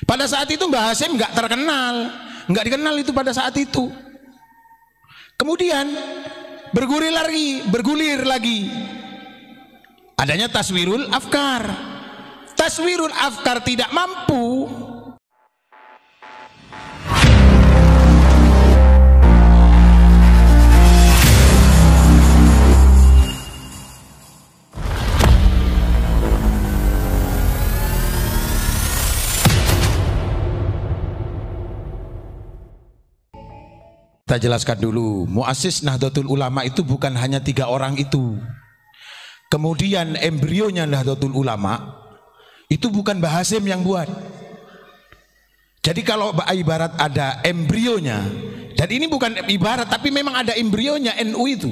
Pada saat itu Mbah Hasyim nggak terkenal, nggak dikenal itu pada saat itu. Kemudian bergulir lagi. Adanya taswirul afkar. Taswirul afkar tidak mampu. Kita jelaskan dulu, muassis Nahdlatul Ulama itu bukan hanya 3 orang itu. Kemudian embrionya Nahdlatul Ulama itu bukan Mbah Hasyim yang buat. Jadi kalau ibarat ada embrionya, dan ini bukan ibarat tapi memang ada embrionya NU itu.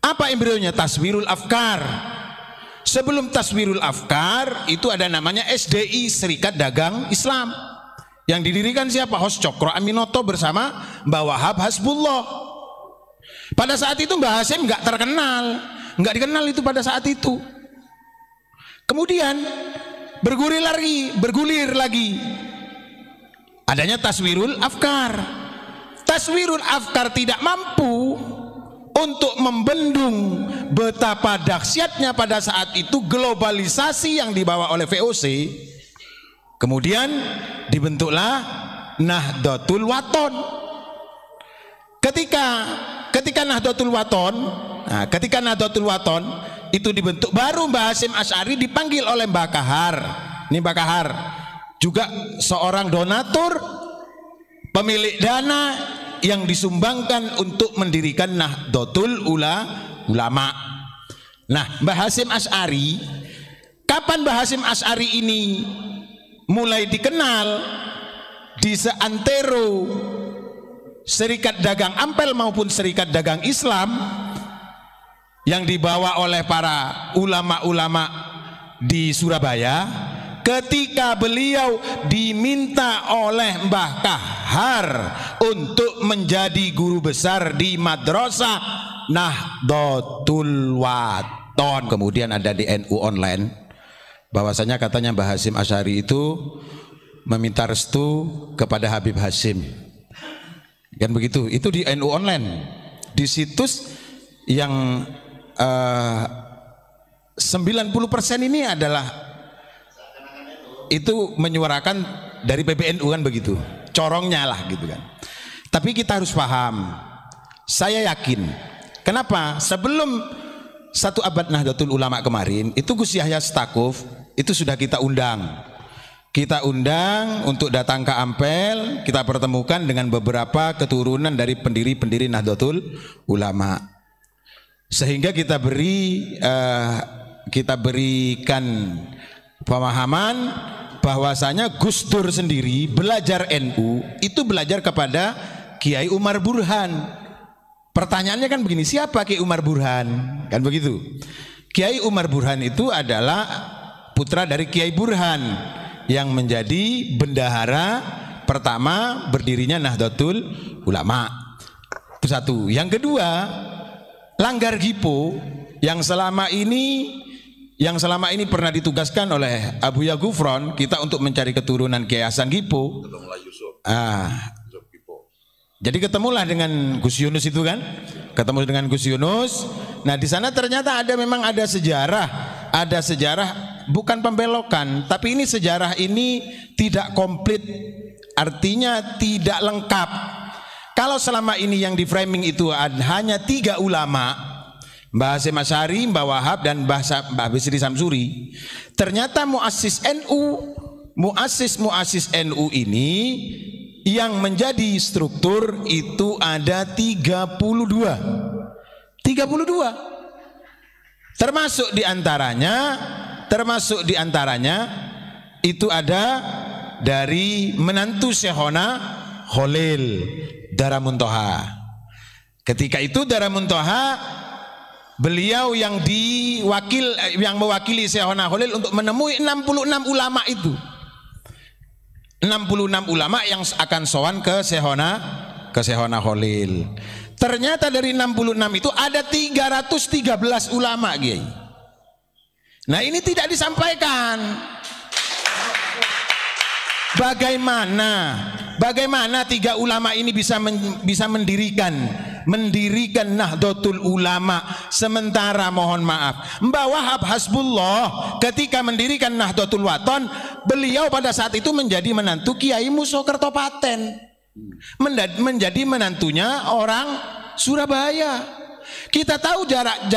Apa embrionya? Taswirul Afkar. Sebelum Taswirul Afkar itu ada namanya SDI, Serikat Dagang Islam, yang didirikan siapa? Hos Cokro Aminoto bersama Mbah Wahab Hasbullah. Pada saat itu Mbah Hasyim nggak terkenal, nggak dikenal itu pada saat itu. Kemudian bergulir lagi. Adanya taswirul afkar. Taswirul afkar tidak mampu untuk membendung betapa dahsyatnya pada saat itu globalisasi yang dibawa oleh VOC. Kemudian dibentuklah Nahdlatul Wathon. Ketika Nahdlatul Wathon itu dibentuk, baru Mbah Hasyim Asy'ari dipanggil oleh Mbah Kahar. Ini Mbah Kahar juga seorang donatur, pemilik dana yang disumbangkan untuk mendirikan Nahdlatul Ulama. Nah, Mbah Hasyim Asy'ari, kapan Mbah Hasyim Asy'ari ini mulai dikenal di seantero Serikat Dagang Ampel maupun Serikat Dagang Islam yang dibawa oleh para ulama-ulama di Surabaya, ketika beliau diminta oleh Mbah Kahar untuk menjadi guru besar di Madrasah Nahdlatul Wathon. Kemudian ada di NU Online bahwasanya katanya Mbah Hasyim Asy'ari itu meminta restu kepada Habib Hasyim, kan begitu. Itu di NU Online, di situs yang 90% ini adalah itu menyuarakan dari PBNU, kan begitu, corongnya lah gitu kan. Tapi kita harus paham, saya yakin, kenapa sebelum 1 abad Nahdlatul Ulama kemarin itu Gus Yahya Stakuf itu sudah kita undang untuk datang ke Ampel, kita pertemukan dengan beberapa keturunan dari pendiri-pendiri Nahdlatul Ulama, sehingga kita berikan pemahaman bahwasanya Gus Dur sendiri belajar NU itu belajar kepada Kiai Umar Burhan. Pertanyaannya kan begini, siapa Kiai Umar Burhan? Kan begitu. Kiai Umar Burhan itu adalah putra dari Kiai Burhan yang menjadi bendahara pertama berdirinya Nahdlatul Ulama. Itu satu. Yang kedua, Langgar Gipo yang selama ini pernah ditugaskan oleh Abu Ya Gufron kita untuk mencari keturunan Kiai Hasan Gipo. Jadi ketemulah dengan Gus Yunus itu kan, ketemu dengan Gus Yunus. Nah di sana ternyata memang ada sejarah bukan pembelokan, tapi ini sejarah ini tidak komplit, artinya tidak lengkap. Kalau selama ini yang di framing itu hanya 3 ulama, Mbah Hasyim Asy'ari, Mbah Wahab dan Mbah Bisri Samsuri, ternyata muassis NU ini yang menjadi struktur itu ada 32. Termasuk diantaranya itu ada dari menantu Syekhona Khalil Daramuntoha. Ketika itu Daramuntoha beliau yang mewakili Syekhona Khalil untuk menemui 66 ulama itu. 66 ulama yang akan sowan ke Syekhona Khalil. Ternyata dari 66 itu ada 313 ulama, Kiai. Nah, ini tidak disampaikan. Bagaimana tiga ulama ini bisa mendirikan Nahdlatul Ulama, sementara mohon maaf Mbah Wahab Hasbullah ketika mendirikan Nahdlatul Wathon, beliau pada saat itu menjadi menantu Kiai Muso Kertopaten, menjadi menantunya orang Surabaya. Kita tahu jarak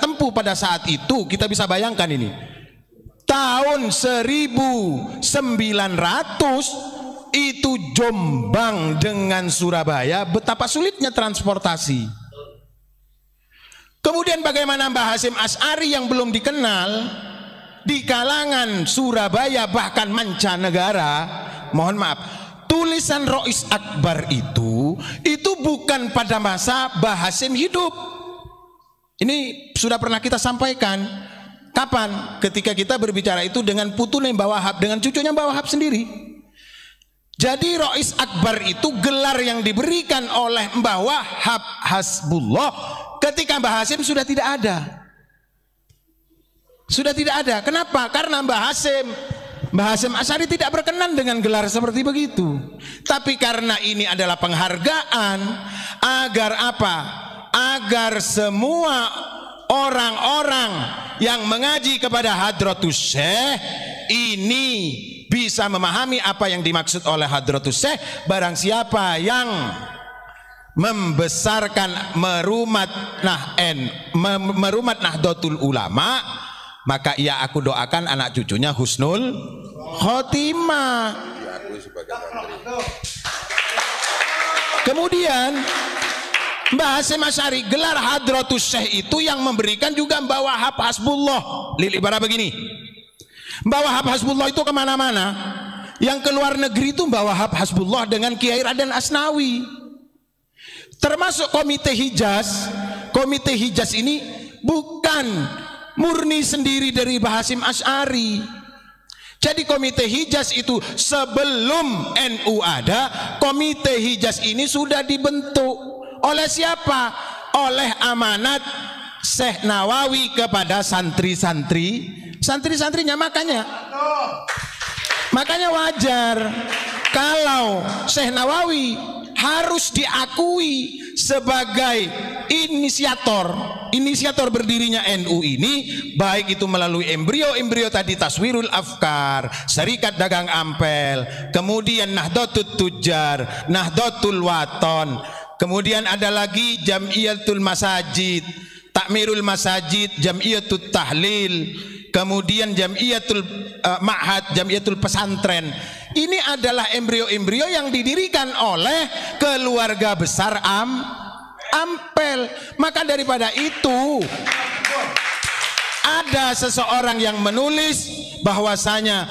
tempuh pada saat itu, kita bisa bayangkan ini tahun 1900 itu Jombang dengan Surabaya betapa sulitnya transportasi. Kemudian bagaimana Mbah Hasyim Asy'ari yang belum dikenal di kalangan Surabaya bahkan mancanegara. Mohon maaf, tulisan Rois Akbar itu bukan pada masa Mbah Hasyim hidup. Ini sudah pernah kita sampaikan. Kapan? Ketika kita berbicara itu dengan putune Mbah Wahab, dengan cucunya Mbah Wahab sendiri. Jadi Rois Akbar itu gelar yang diberikan oleh Mbah Wahab Hasbullah ketika Mbah Hasyim sudah tidak ada. Sudah tidak ada. Kenapa? Karena Mbah Hasyim Asy'ari tidak berkenan dengan gelar seperti begitu. Tapi karena ini adalah penghargaan agar apa? Agar semua orang-orang yang mengaji kepada Hadratus Syekh ini bisa memahami apa yang dimaksud oleh Hadratus Syekh. Barang siapa yang membesarkan merumat Nahdlatul Ulama, maka ia aku doakan anak cucunya husnul khotimah. Kemudian Mbah Hasyim Asy'ari, gelar Hadratus Syekh itu yang memberikan juga Mbah Wahab Hasbullah. Lili bara begini, Mbah Wahab Hasbullah itu kemana-mana. Yang keluar negeri itu Mbah Wahab Hasbullah dengan Kiai Raden Asnawi. Termasuk Komite Hijaz. Komite Hijaz ini bukan murni sendiri dari Mbah Hasyim Asy'ari. Jadi Komite Hijaz itu sebelum NU ada, Komite Hijaz ini sudah dibentuk. Oleh siapa? Oleh amanat Syekh Nawawi kepada santri-santrinya. Makanya wajar kalau Syekh Nawawi harus diakui sebagai inisiator berdirinya NU ini, baik itu melalui embrio tadi Taswirul Afkar, Serikat Dagang Ampel, kemudian Nahdlatul Tujjar, Nahdlatul Wathon, kemudian ada lagi Jamiyatul Masajid, Takmirul Masajid, Jamiyatul Tahlil, kemudian Jamiyatul Ma'had, Jamiyatul Pesantren. Ini adalah embrio-embrio yang didirikan oleh keluarga besar Ampel. Maka daripada itu ada seseorang yang menulis bahwasanya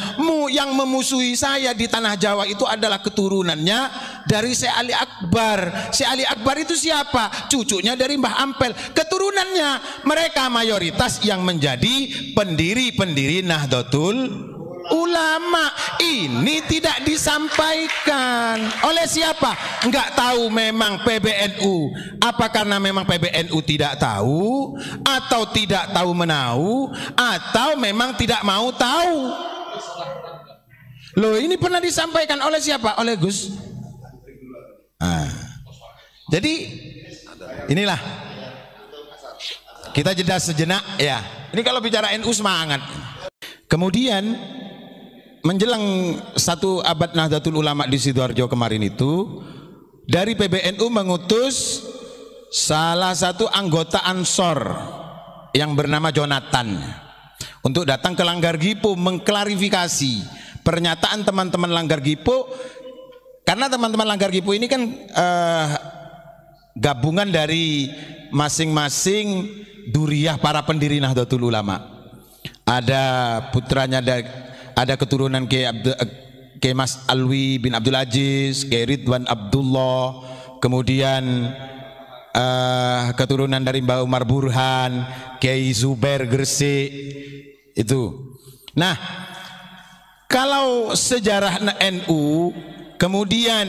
yang memusuhi saya di tanah Jawa itu adalah keturunannya dari Syekh Ali Akbar. Syekh Ali Akbar itu siapa? Cucunya dari Mbah Ampel. Keturunannya mereka mayoritas yang menjadi pendiri-pendiri Nahdlatul Ulama. Ini tidak disampaikan oleh siapa? Enggak tahu memang PBNU. Apa karena memang PBNU tidak tahu, atau tidak tahu menahu, atau memang tidak mau tahu? Loh, ini pernah disampaikan oleh siapa? Oleh Gus. Jadi inilah, kita jeda sejenak ya. Ini kalau bicara NU semangat. Kemudian menjelang 1 abad Nahdlatul Ulama di Sidoarjo kemarin itu, dari PBNU mengutus salah satu anggota Ansor yang bernama Jonathan untuk datang ke Langgar Gipo mengklarifikasi pernyataan teman-teman Langgar Gipo. Karena teman-teman Langgar Gipo ini kan gabungan dari masing-masing duriyah para pendiri Nahdlatul Ulama. Ada putranya, ada keturunan Kiai Mas Alwi bin Abdul Aziz, Kiai Ridwan Abdullah, kemudian keturunan dari Mbah Umar Burhan, Kiai Zubair Gresik itu. Nah, kalau sejarah NU, kemudian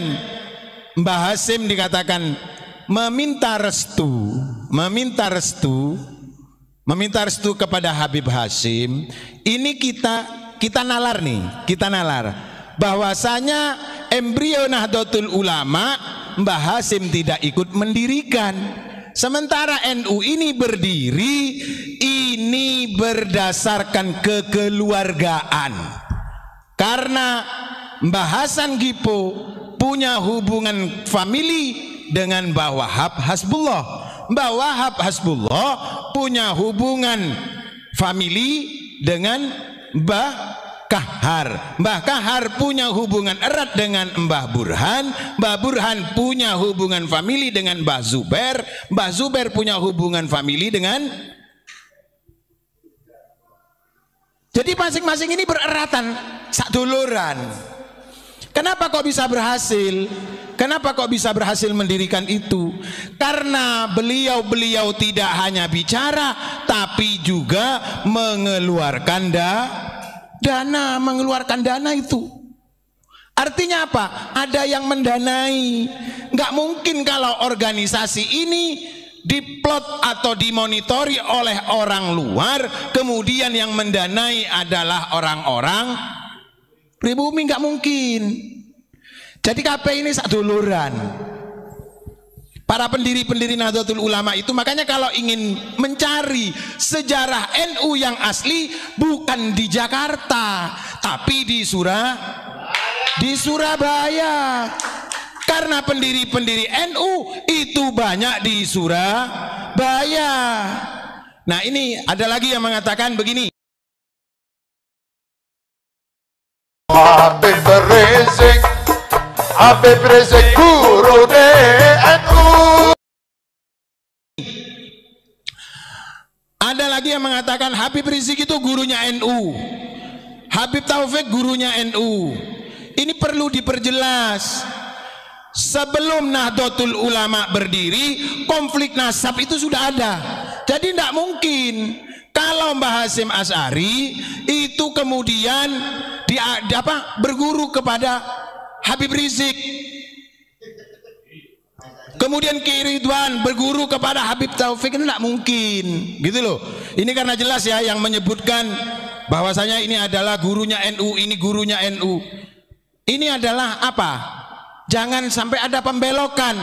Mbah Hasyim dikatakan meminta restu kepada Habib Hasyim. Ini kita nalar nih, kita nalar. bahwasanya embrio Nahdlatul Ulama Mbah Hasim tidak ikut mendirikan. Sementara NU ini berdiri ini berdasarkan kekeluargaan. Karena Mbah Hasan Gipo punya hubungan famili dengan Mbah Wahab Hasbullah. Mbah Wahab Hasbullah punya hubungan famili dengan Mbah Kahar. Mbah Kahar punya hubungan erat dengan Mbah Burhan. Mbah Burhan punya hubungan famili dengan Mbah Zubair. Mbah Zubair punya hubungan famili dengan. Jadi masing-masing ini bereratan, saduluran. Kenapa kok bisa berhasil? Kenapa kok bisa berhasil mendirikan itu? Karena beliau-beliau tidak hanya bicara, tapi juga mengeluarkan dana, mengeluarkan dana itu. Artinya apa? Ada yang mendanai. Nggak mungkin kalau organisasi ini diplot atau dimonitori oleh orang luar, kemudian yang mendanai adalah orang-orang pribumi, nggak mungkin. Jadi KP ini saduluran. Para pendiri-pendiri Nahdlatul Ulama itu, makanya kalau ingin mencari sejarah NU yang asli bukan di Jakarta, tapi di Surabaya. Karena pendiri-pendiri NU itu banyak di Surabaya. Nah, ini ada lagi yang mengatakan begini. Habib Rizik guru NU. Ada lagi yang mengatakan Habib Rizik itu gurunya NU, Habib Taufik gurunya NU. Ini perlu diperjelas. Sebelum Nahdlatul Ulama berdiri, konflik nasab itu sudah ada. Jadi tidak mungkin kalau Mbah Hasyim Asy'ari itu kemudian berguru kepada Habib Rizik, kemudian Ki Ridwan berguru kepada Habib Taufik, itu tidak mungkin, gitu loh. Ini karena jelas ya yang menyebutkan bahwasanya ini adalah gurunya NU, ini gurunya NU. Ini adalah apa? Jangan sampai ada pembelokan.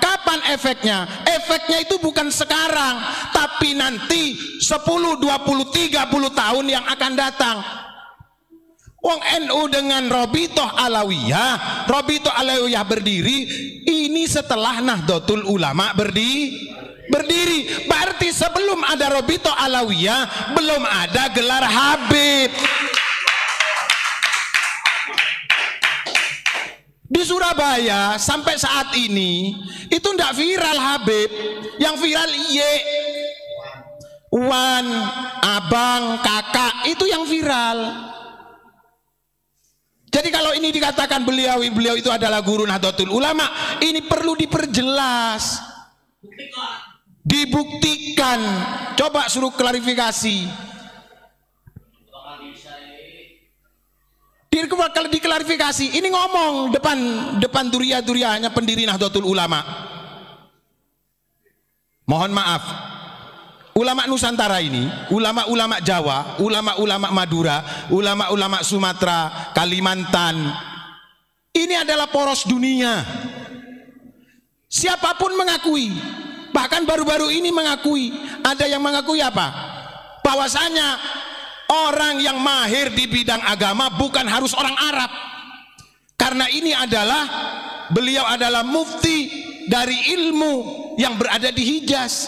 Kapan efeknya? Efeknya itu bukan sekarang, tapi nanti 10, 20, 30 tahun yang akan datang. Wong NU dengan Robitoh Alawiyah berdiri ini setelah Nahdlatul Ulama berdiri. Berarti sebelum ada Robitoh Alawiyah belum ada gelar Habib. Di Surabaya sampai saat ini itu tidak viral Habib, yang viral Wan, abang, kakak, itu yang viral. Jadi kalau ini dikatakan beliau itu adalah guru Nahdlatul Ulama, ini perlu diperjelas, dibuktikan. Coba suruh klarifikasi. Kalau diklarifikasi, ini ngomong depan duria-durianya pendiri Nahdlatul Ulama. Mohon maaf, ulama Nusantara ini, ulama-ulama Jawa, ulama-ulama Madura, ulama-ulama Sumatera, Kalimantan, ini adalah poros dunia. Siapapun mengakui, bahkan baru-baru ini mengakui, ada yang mengakui apa? Bahwasanya orang yang mahir di bidang agama bukan harus orang Arab. Karena ini beliau adalah mufti dari ilmu yang berada di Hijaz.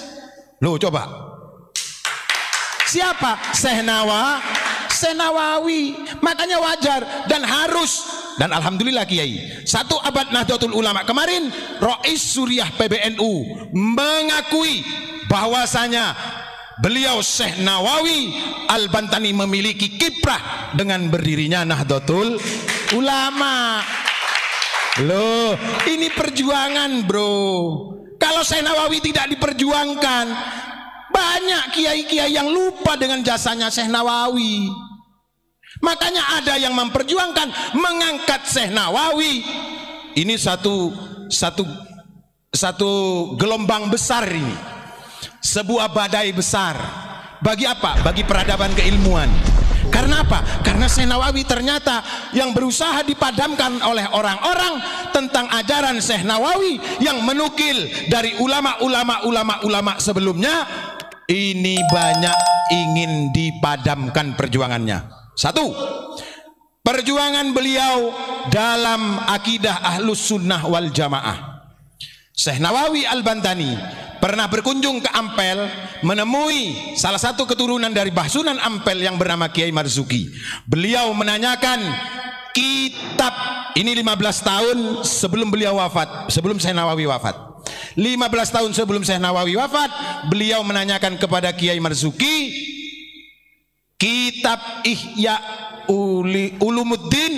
Loh, coba. Siapa? Syekh Nawawi. Makanya wajar dan harus, dan alhamdulillah Kiai, 1 abad Nahdlatul Ulama kemarin Rais Suriah PBNU mengakui bahwasanya beliau Syekh Nawawi Al-Bantani memiliki kiprah dengan berdirinya Nahdlatul Ulama. Loh, ini perjuangan, bro. Kalau Syekh Nawawi tidak diperjuangkan, banyak kiai-kiai yang lupa dengan jasanya Syekh Nawawi. Makanya ada yang memperjuangkan mengangkat Syekh Nawawi. Ini satu gelombang besar ini. Sebuah badai besar. Bagi apa? Bagi peradaban keilmuan. Karena Karena apa? Karena Syekh Nawawi ternyata yang berusaha dipadamkan oleh orang-orang tentang ajaran Syekh Nawawi yang menukil dari ulama sebelumnya, ini banyak ingin dipadamkan perjuangannya. Satu, perjuangan beliau dalam akidah Ahlus Sunnah wal Jamaah. Syekh Nawawi Al-Bantani pernah berkunjung ke Ampel, menemui salah satu keturunan dari Bahsunan Ampel yang bernama Kiai Marzuki. Beliau menanyakan kitab ini 15 tahun sebelum beliau wafat, sebelum Syekh Nawawi wafat. 15 tahun sebelum Syekh Nawawi wafat, beliau menanyakan kepada Kiai Marzuki kitab Ihya Ulumuddin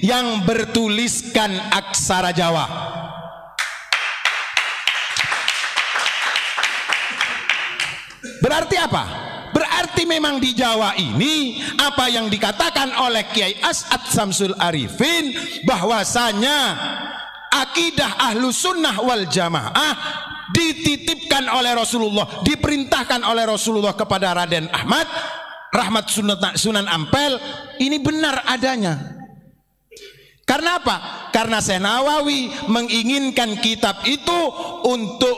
yang bertuliskan aksara Jawa. Berarti apa? Berarti memang di Jawa ini apa yang dikatakan oleh Kiai As'ad Samsul Arifin, bahwasanya akidah Ahlus Sunnah wal Jamaah dititipkan oleh Rasulullah, diperintahkan oleh Rasulullah kepada Raden Ahmad Rahmat Sunan Ampel, ini benar adanya. Karena apa? Karena Syekh Nawawi menginginkan kitab itu untuk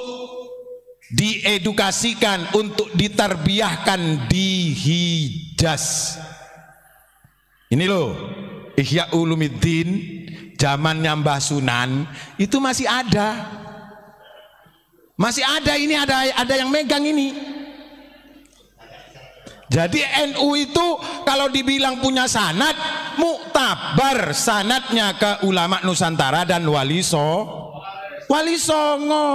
diedukasikan, untuk ditarbiyahkan di Hijaz. Ini loh, Ihya Ulumuddin zamannya Mbah Sunan itu masih ada. Masih ada, ini ada yang megang ini. Jadi NU itu kalau dibilang punya sanad, muktabar sanadnya ke ulama Nusantara dan Wali Songo.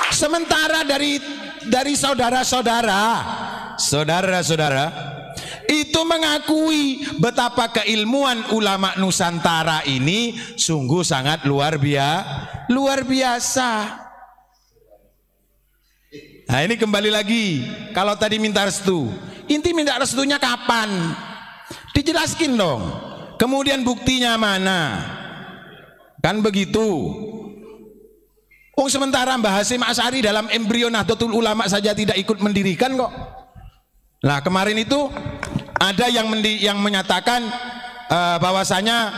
Sementara dari saudara-saudara itu mengakui betapa keilmuan ulama Nusantara ini sungguh sangat luar biasa. Nah, ini kembali lagi, kalau tadi minta restu, inti minta restunya kapan? Dijelaskin dong. Kemudian buktinya mana? Kan begitu. Sementara Mbah Hasyim Asy'ari dalam embrio Nahdlatul Ulama saja tidak ikut mendirikan kok. Nah, kemarin itu ada yang menyatakan bahwasanya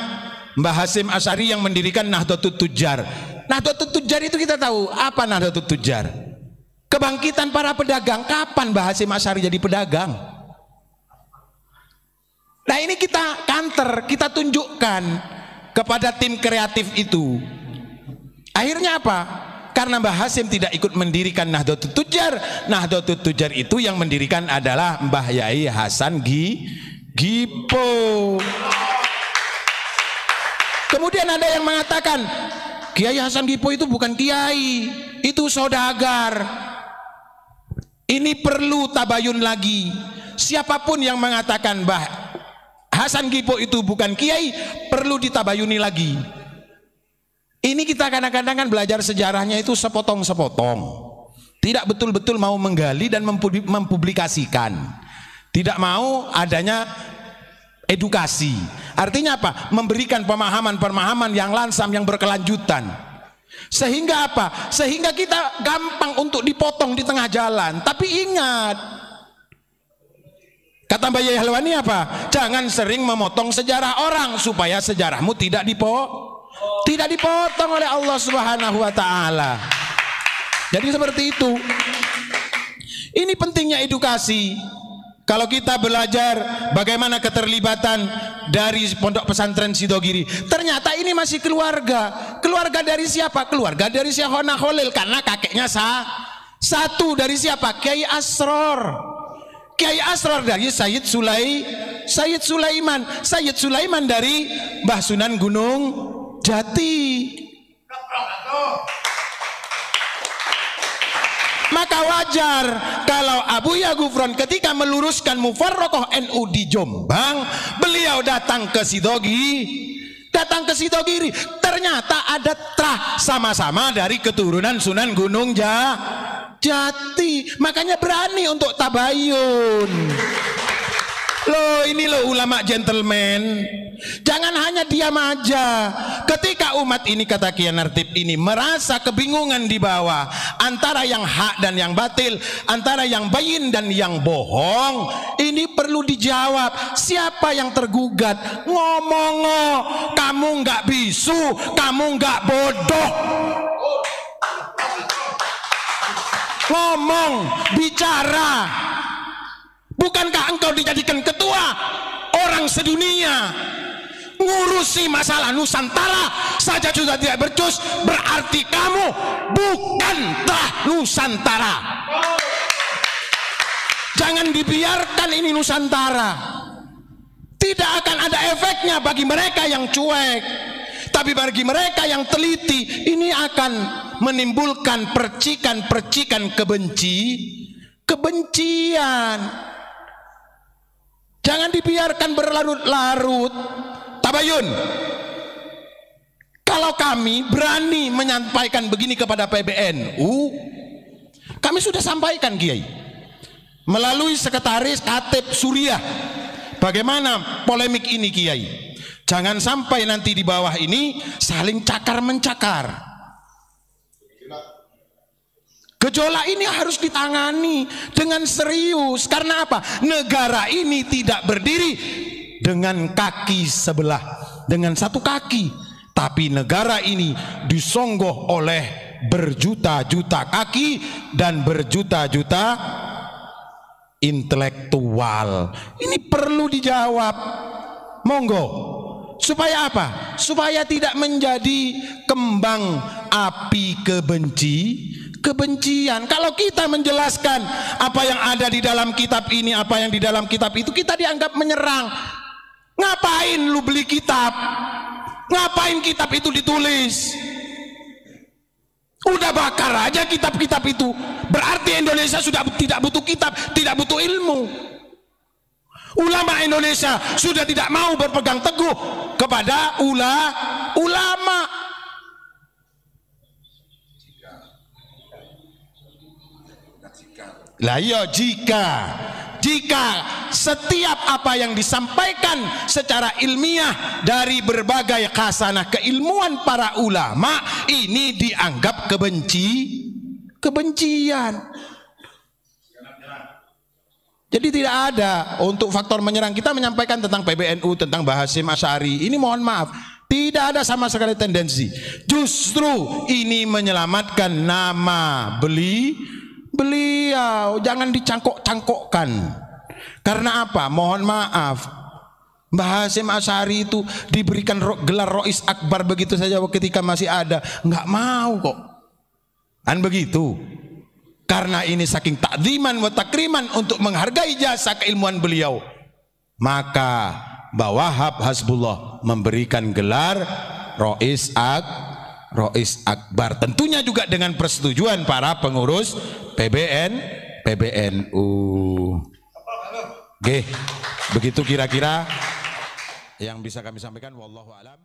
Mbah Hasyim Asy'ari yang mendirikan Nahdlatul Tujjar. Nahdlatul Tujjar itu kita tahu apa Nahdlatul Tujjar? Kebangkitan para pedagang. Kapan Mbah Hasyim Asy'ari jadi pedagang? Nah, ini kita kanter, kita tunjukkan kepada tim kreatif itu. Akhirnya apa? Karena Mbah Hasyim tidak ikut mendirikan Nahdlatul Tujjar. Nahdlatul Tujjar itu yang mendirikan adalah Mbah Yai Hasan Gipo. Kemudian ada yang mengatakan Kiai Hasan Gipo itu bukan kiai, itu saudagar. Ini perlu tabayun lagi. Siapapun yang mengatakan Mbah Hasan Gipo itu bukan kiai, perlu ditabayuni lagi. Ini kita kadang-kadang kan belajar sejarahnya itu sepotong-sepotong, tidak betul-betul mau menggali dan mempublikasikan, tidak mau adanya edukasi. Artinya apa? Memberikan pemahaman-pemahaman yang lansam, yang berkelanjutan. Sehingga apa? Sehingga kita gampang untuk dipotong di tengah jalan. Tapi ingat, kata Mbak Yai Halwani apa? Jangan sering memotong sejarah orang supaya sejarahmu tidak dipotong oleh Allah Subhanahu wa taala. Jadi seperti itu. Ini pentingnya edukasi. Kalau kita belajar bagaimana keterlibatan dari Pondok Pesantren Sidogiri, ternyata ini masih keluarga. Keluarga dari siapa? Keluarga dari Syekhona Khalil, karena kakeknya satu. Dari siapa? Kiai Asror. Kiai Asror dari Sayyid Sulaiman. Sayyid Sulaiman dari Mbah Sunan Gunung Jati. Maka wajar kalau Abuya Gufron ketika meluruskan Mufarraqah NU di Jombang, beliau datang ke Sidogiri. Ternyata ada trah sama-sama dari keturunan Sunan Gunung Jati. Makanya berani untuk tabayun. Loh, ini loh ulama gentleman. Jangan hanya diam aja. Ketika umat ini, kata Kiai Nartib ini, merasa kebingungan di bawah antara yang hak dan yang batil, antara yang bayin dan yang bohong, ini perlu dijawab. Siapa yang tergugat? Ngomong, kamu nggak bisu, kamu nggak bodoh. Ngomong, bicara. Bukankah engkau dijadikan ketua orang sedunia, ngurusi masalah Nusantara saja sudah tidak becus, berarti kamu bukanlah Nusantara. Jangan dibiarkan ini Nusantara. Tidak akan ada efeknya bagi mereka yang cuek, tapi bagi mereka yang teliti ini akan menimbulkan percikan-percikan kebencian. Jangan dibiarkan berlarut-larut. Tabayun, kalau kami berani menyampaikan begini kepada PBNU, kami sudah sampaikan, Kiai, melalui sekretaris Katib Suriah. Bagaimana polemik ini, Kiai? Jangan sampai nanti di bawah ini saling cakar-mencakar. Gejolak ini harus ditangani dengan serius. Karena apa? Negara ini tidak berdiri dengan kaki sebelah, dengan satu kaki, tapi negara ini disonggoh oleh berjuta-juta kaki dan berjuta-juta intelektual. Ini perlu dijawab. Monggo. Supaya apa? Supaya tidak menjadi kembang api kebencian. Kalau kita menjelaskan apa yang ada di dalam kitab ini, apa yang di dalam kitab itu, kita dianggap menyerang. Ngapain lu beli kitab? Ngapain kitab itu ditulis? Udah bakar aja kitab-kitab itu. Berarti Indonesia sudah tidak butuh kitab, tidak butuh ilmu. Ulama Indonesia sudah tidak mau berpegang teguh kepada ulama. Lah iya, jika setiap apa yang disampaikan secara ilmiah dari berbagai khasanah keilmuan para ulama ini dianggap kebencian. Jadi tidak ada untuk faktor menyerang. Kita menyampaikan tentang PBNU, tentang Bahasim Asy'ari, ini mohon maaf, tidak ada sama sekali tendensi. Justru ini menyelamatkan nama beliau, jangan dicangkok-cangkokkan. Karena apa? Mohon maaf, Mbah Hasyim Asy'ari itu diberikan gelar Rois Akbar begitu saja ketika masih ada, nggak mau kok. Kan begitu. Karena ini saking takziman wa takriman untuk menghargai jasa keilmuan beliau, maka Mbah Wahab Hasbullah memberikan gelar Rois Akbar, tentunya juga dengan persetujuan para pengurus PBNU. Oke, begitu kira-kira yang bisa kami sampaikan. Wallahu a'lam.